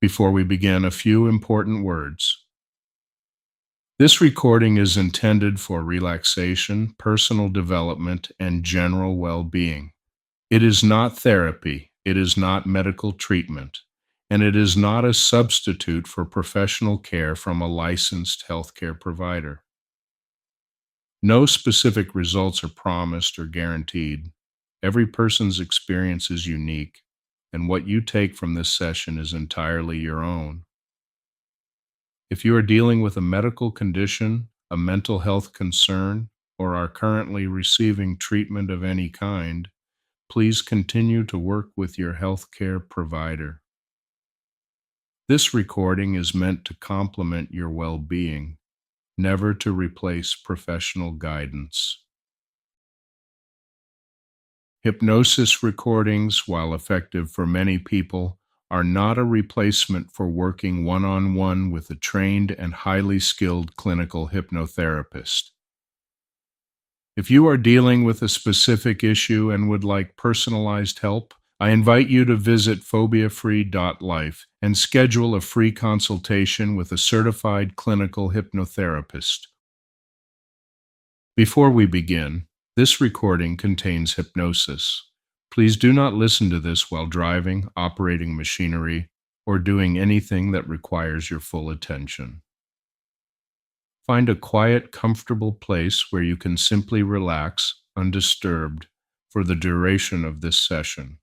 Before we begin, a few important words. This recording is intended for relaxation, personal development, and general well-being. It is not therapy, it is not medical treatment, and it is not a substitute for professional care from a licensed healthcare provider. No specific results are promised or guaranteed. Every person's experience is unique, and what you take from this session is entirely your own. If you are dealing with a medical condition, a mental health concern, or are currently receiving treatment of any kind, please continue to work with your healthcare provider. This recording is meant to complement your well-being, never to replace professional guidance. Hypnosis recordings, while effective for many people, are not a replacement for working one-on-one with a trained and highly skilled clinical hypnotherapist. If you are dealing with a specific issue and would like personalized help, I invite you to visit phobiafree.life and schedule a free consultation with a certified clinical hypnotherapist. Before we begin, this recording contains hypnosis. Please do not listen to this while driving, operating machinery, or doing anything that requires your full attention. Find a quiet, comfortable place where you can simply relax, undisturbed, for the duration of this session.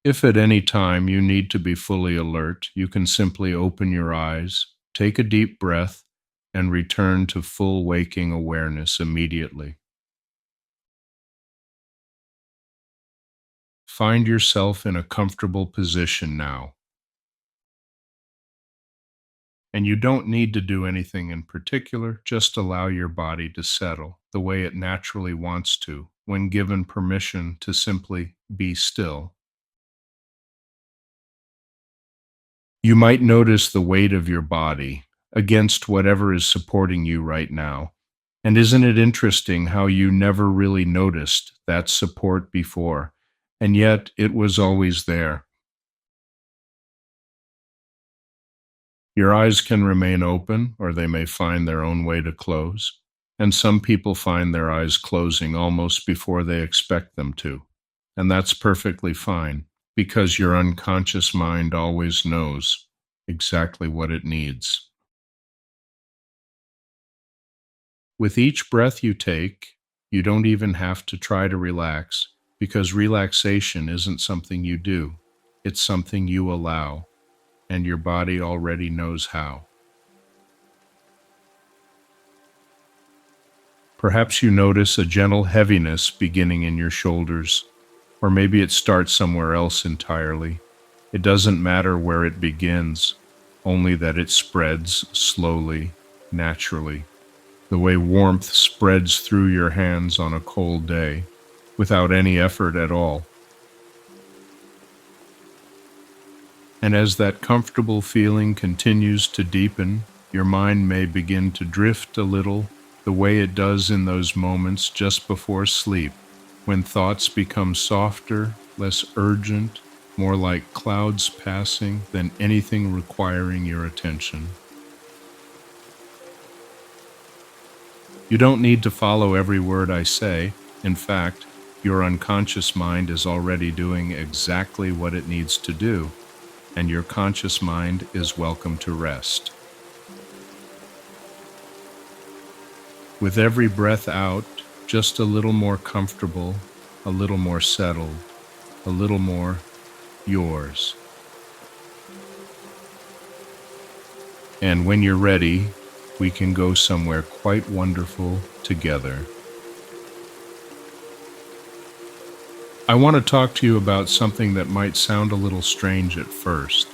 If at any time you need to be fully alert, you can simply open your eyes, take a deep breath, and return to full waking awareness immediately. Find yourself in a comfortable position now. And you don't need to do anything in particular, just allow your body to settle the way it naturally wants to when given permission to simply be still. You might notice the weight of your body against whatever is supporting you right now. And isn't it interesting how you never really noticed that support before, and yet it was always there? Your eyes can remain open, or they may find their own way to close, and some people find their eyes closing almost before they expect them to, and that's perfectly fine, because your unconscious mind always knows exactly what it needs. With each breath you take, you don't even have to try to relax, because relaxation isn't something you do, it's something you allow, and your body already knows how. Perhaps you notice a gentle heaviness beginning in your shoulders, or maybe it starts somewhere else entirely. It doesn't matter where it begins, only that it spreads slowly, naturally, the way warmth spreads through your hands on a cold day, without any effort at all. And as that comfortable feeling continues to deepen, your mind may begin to drift a little, the way it does in those moments just before sleep, when thoughts become softer, less urgent, more like clouds passing than anything requiring your attention. You don't need to follow every word I say. In fact, your unconscious mind is already doing exactly what it needs to do, and your conscious mind is welcome to rest. With every breath out, just a little more comfortable, a little more settled, a little more yours. And when you're ready, we can go somewhere quite wonderful together. I want to talk to you about something that might sound a little strange at first.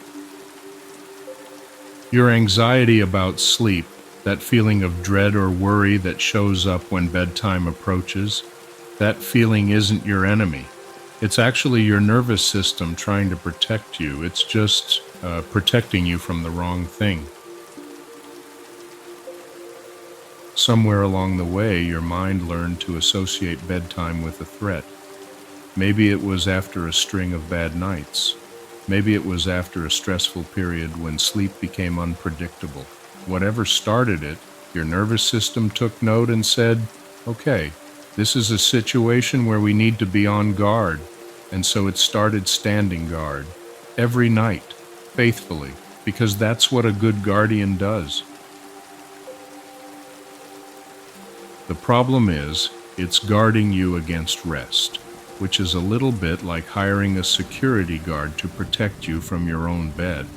Your anxiety about sleep, that feeling of dread or worry that shows up when bedtime approaches, that feeling isn't your enemy. It's actually your nervous system trying to protect you. It's just protecting you from the wrong thing. Somewhere along the way, your mind learned to associate bedtime with a threat. Maybe it was after a string of bad nights. Maybe it was after a stressful period when sleep became unpredictable. Whatever started it, your nervous system took note and said, okay, this is a situation where we need to be on guard. And so it started standing guard every night, faithfully, because that's what a good guardian does. The problem is, it's guarding you against rest, which is a little bit like hiring a security guard to protect you from your own bed.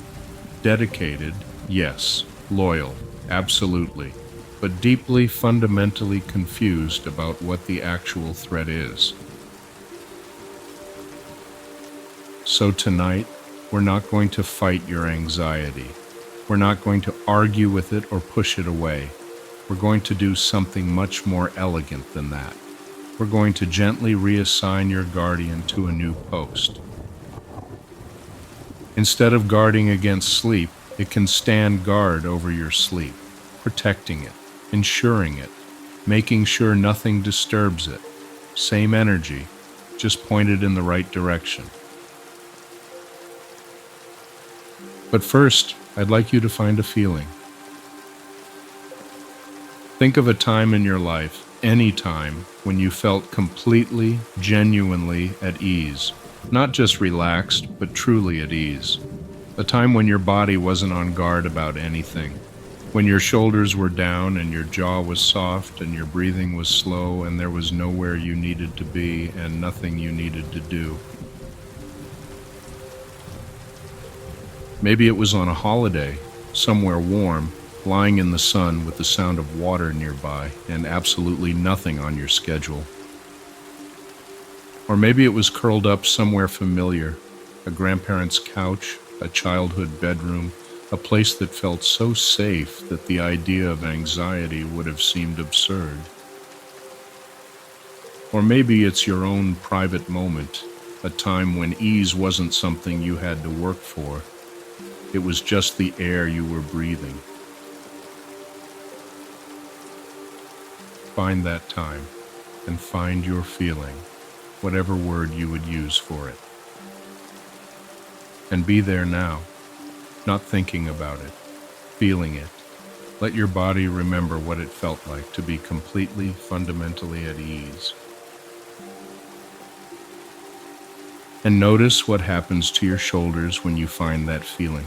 Dedicated, yes. Loyal, absolutely. But deeply, fundamentally confused about what the actual threat is. So tonight, we're not going to fight your anxiety. We're not going to argue with it or push it away. We're going to do something much more elegant than that. We're going to gently reassign your guardian to a new post. Instead of guarding against sleep, it can stand guard over your sleep, protecting it, ensuring it, making sure nothing disturbs it. Same energy, just pointed in the right direction. But first, I'd like you to find a feeling. Think of a time in your life, any time, when you felt completely, genuinely at ease. Not just relaxed, but truly at ease. A time when your body wasn't on guard about anything. When your shoulders were down and your jaw was soft and your breathing was slow and there was nowhere you needed to be and nothing you needed to do. Maybe it was on a holiday, somewhere warm, lying in the sun with the sound of water nearby and absolutely nothing on your schedule. Or maybe it was curled up somewhere familiar, a grandparent's couch, a childhood bedroom, a place that felt so safe that the idea of anxiety would have seemed absurd. Or maybe it's your own private moment, a time when ease wasn't something you had to work for. It was just the air you were breathing. Find that time and find your feeling, whatever word you would use for it. And be there now, not thinking about it, feeling it. Let your body remember what it felt like to be completely, fundamentally at ease. And notice what happens to your shoulders when you find that feeling.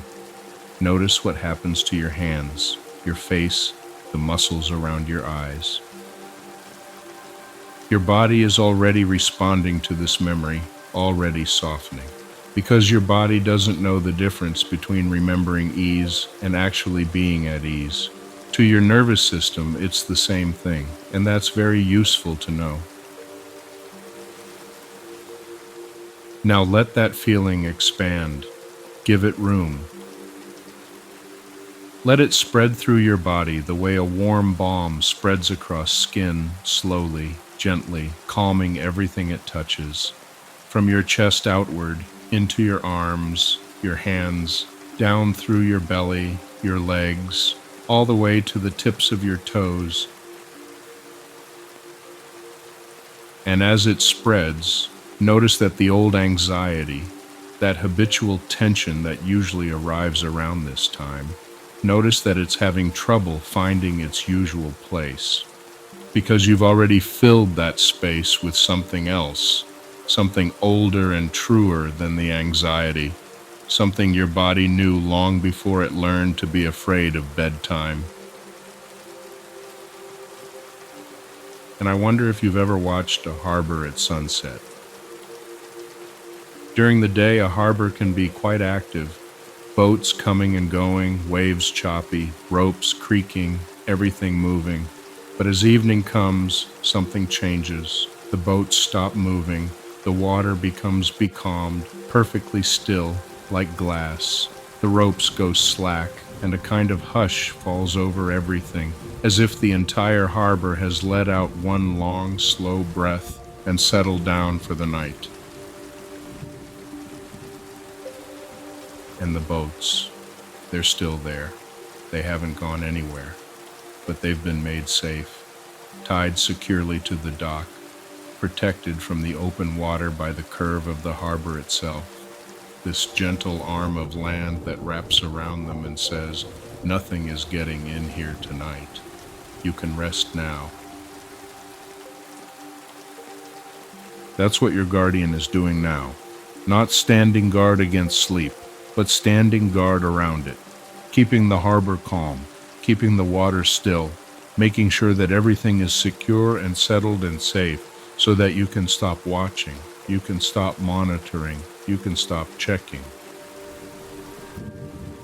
Notice what happens to your hands, your face, the muscles around your eyes. Your body is already responding to this memory, already softening. Because your body doesn't know the difference between remembering ease and actually being at ease. To your nervous system, it's the same thing, and that's very useful to know. Now let that feeling expand. Give it room. Let it spread through your body the way a warm balm spreads across skin, slowly, gently, calming everything it touches. From your chest outward, into your arms, your hands, down through your belly, your legs, all the way to the tips of your toes. And as it spreads, notice that the old anxiety, that habitual tension that usually arrives around this time, notice that it's having trouble finding its usual place, because you've already filled that space with something else, something older and truer than the anxiety, something your body knew long before it learned to be afraid of bedtime. And I wonder if you've ever watched a harbor at sunset. During the day, a harbor can be quite active. Boats coming and going, waves choppy, ropes creaking, everything moving. But as evening comes, something changes. The boats stop moving. The water becomes becalmed, perfectly still, like glass. The ropes go slack, and a kind of hush falls over everything, as if the entire harbor has let out one long, slow breath and settled down for the night. And the boats, they're still there. They haven't gone anywhere, but they've been made safe, tied securely to the dock, protected from the open water by the curve of the harbor itself. this gentle arm of land that wraps around them and says, "Nothing is getting in here tonight. You can rest now." That's what your guardian is doing now. Not standing guard against sleep, but standing guard around it, keeping the harbor calm, keeping the water still, making sure that everything is secure and settled and safe so that you can stop watching, you can stop monitoring, you can stop checking.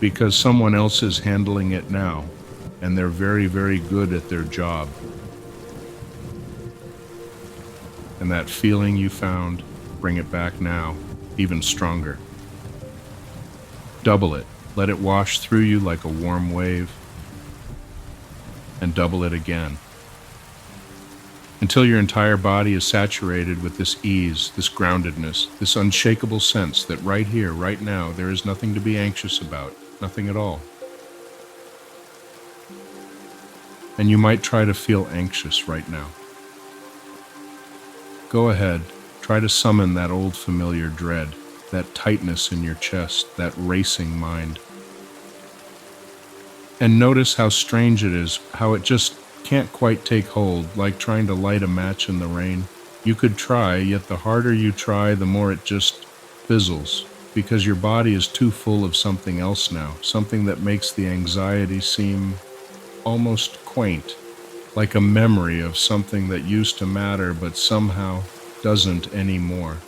Because someone else is handling it now, and they're very, very good at their job. And that feeling you found, bring it back now, even stronger. Double it. Let it wash through you like a warm wave, and double it again. Until your entire body is saturated with this ease, this groundedness, this unshakable sense that right here, right now, there is nothing to be anxious about, nothing at all. And you might try to feel anxious right now. Go ahead, try to summon that old familiar dread, that tightness in your chest, that racing mind. And notice how strange it is, how it just can't quite take hold, like trying to light a match in the rain. You could try, yet the harder you try, the more it just fizzles, because your body is too full of something else now, something that makes the anxiety seem almost quaint, like a memory of something that used to matter but somehow doesn't anymore.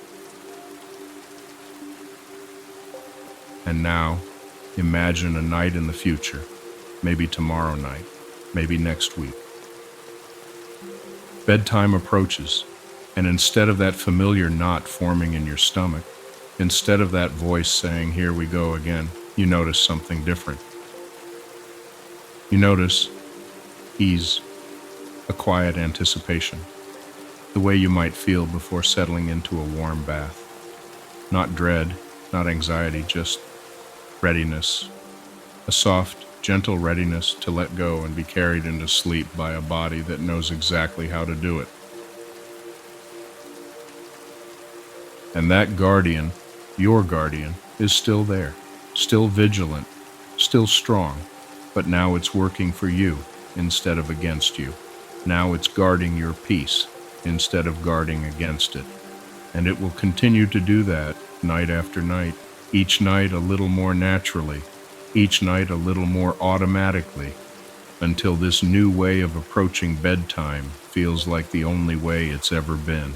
And now, imagine a night in the future, maybe tomorrow night, maybe next week. Bedtime approaches, and instead of that familiar knot forming in your stomach, instead of that voice saying, "Here we go again," you notice something different. You notice ease, a quiet anticipation, the way you might feel before settling into a warm bath. Not dread, not anxiety, just readiness, a soft, gentle readiness to let go and be carried into sleep by a body that knows exactly how to do it. And that guardian, your guardian, is still there, still vigilant, still strong, but now it's working for you instead of against you. Now it's guarding your peace instead of guarding against it. And it will continue to do that night after night, each night a little more naturally, each night a little more automatically, until this new way of approaching bedtime feels like the only way it's ever been.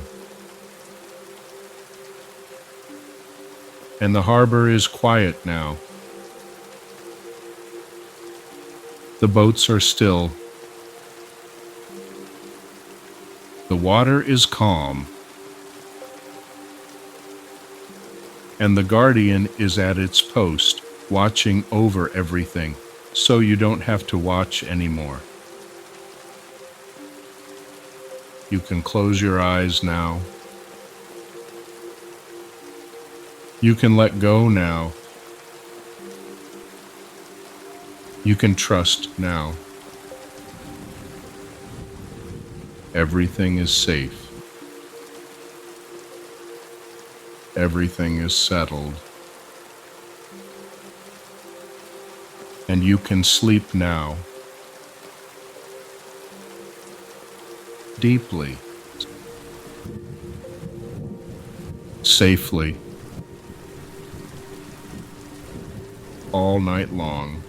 And the harbor is quiet now. The boats are still. The water is calm. And the guardian is at its post, watching over everything, so you don't have to watch anymore. You can close your eyes now. You can let go now. You can trust now. Everything is safe. Everything is settled. And you can sleep now. Deeply. Safely. All night long.